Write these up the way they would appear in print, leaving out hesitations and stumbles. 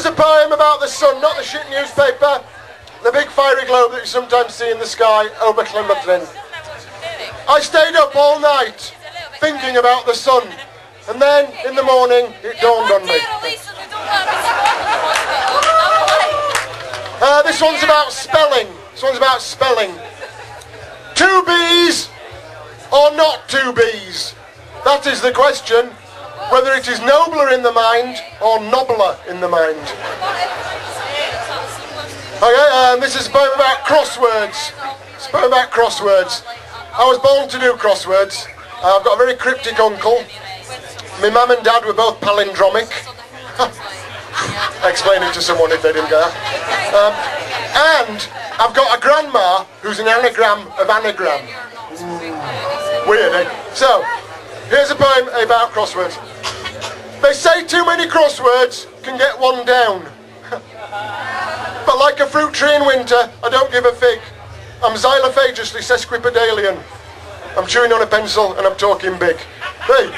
is a poem about the sun, not the shit newspaper. The big fiery globe that you sometimes see in the sky over Llynbydrin. I stayed up all night thinking about the sun, and then in the morning it dawned on me. This one's about spelling. This one's about spelling. 2 B's or not 2 B's? That is the question. Whether it is nobler in the mind or nobler in the mind. Okay, this is a poem about crosswords. It's a poem about crosswords. I was born to do crosswords. I've got a very cryptic uncle. My mum and dad were both palindromic. Explain it to someone if they didn't get that. And I've got a grandma who's an anagram of anagram. Weird, eh? So, here's a poem about crosswords. They say too many crosswords can get one down. But like a fruit tree in winter, I don't give a fig. I'm xylophagously sesquipedalian. I'm chewing on a pencil and I'm talking big. Hey.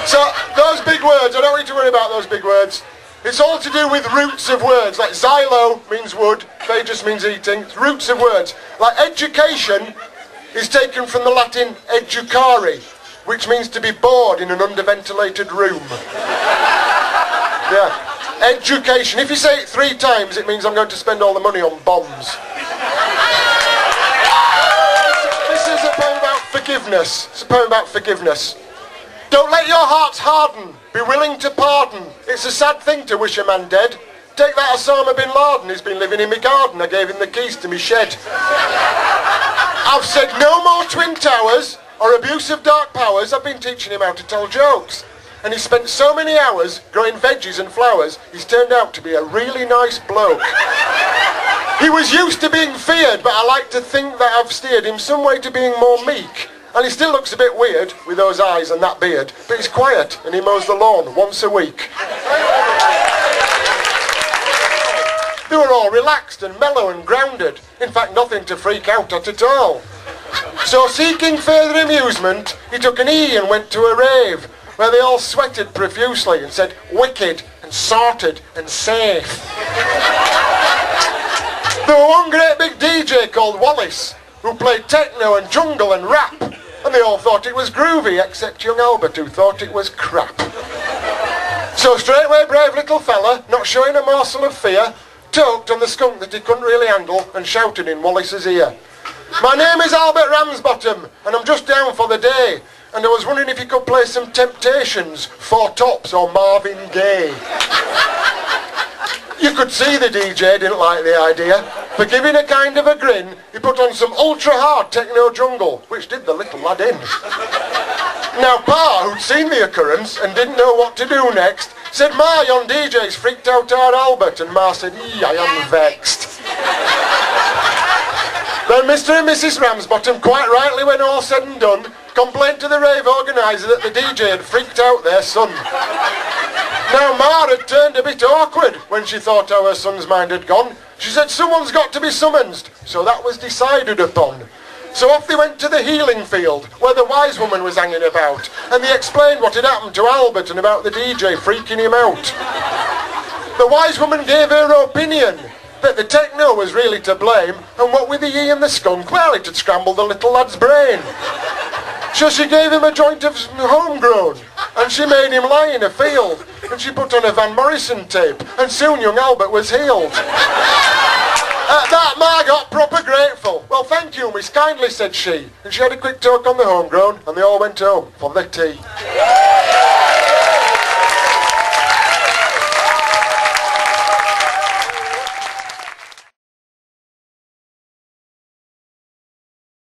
So, those big words, I don't need to worry about those big words. It's all to do with roots of words. Like xylo means wood, phagus means eating. It's roots of words. Like education is taken from the Latin educare, which means to be bored in an underventilated room. Yeah. Education. If you say it 3 times, it means I'm going to spend all the money on bombs. This is a poem about forgiveness. It's a poem about forgiveness. Don't let your hearts harden. Be willing to pardon. It's a sad thing to wish a man dead. Take that Osama bin Laden. He's been living in my garden. I gave him the keys to my shed. I've said no more Twin Towers or abuse of dark powers. I've been teaching him how to tell jokes. And he spent so many hours growing veggies and flowers, he's turned out to be a really nice bloke. He was used to being feared, but I like to think that I've steered him some way to being more meek. And he still looks a bit weird with those eyes and that beard, but he's quiet and he mows the lawn once a week. They were all relaxed and mellow and grounded. In fact, nothing to freak out at all. So seeking further amusement, he took an E and went to a rave, where they all sweated profusely and said wicked and sorted and safe. There were one great big DJ called Wallace, who played techno and jungle and rap, and they all thought it was groovy, except young Albert, who thought it was crap. So straightway brave little fella, not showing a morsel of fear, talked on the skunk that he couldn't really handle and shouted in Wallace's ear. My name is Albert Ramsbottom, and I'm just down for the day. And I was wondering if you could play some Temptations, 4 Tops or Marvin Gaye. You could see the DJ didn't like the idea. For giving a kind of a grin, he put on some ultra-hard techno jungle, which did the little lad in. Now Pa, who'd seen the occurrence and didn't know what to do next, said, Ma, yon DJ's freaked out our Albert. And Ma said, I am vexed. Then Mr. and Mrs. Ramsbottom, quite rightly when all said and done, complained to the rave organiser that the DJ had freaked out their son. Now Ma had turned a bit awkward when she thought how her son's mind had gone. She said someone's got to be summoned, so that was decided upon. So off they went to the healing field, where the wise woman was hanging about, and they explained what had happened to Albert and about the DJ freaking him out. The wise woman gave her opinion, that the techno was really to blame, and what with the E and the skunk, well, it had scrambled the little lad's brain. So she gave him a joint of homegrown, and she made him lie in a field, and she put on a Van Morrison tape, and soon young Albert was healed. At that, Ma got proper grateful. Well, thank you, miss, kindly, said she, and she had a quick talk on the homegrown, and they all went home for the tea.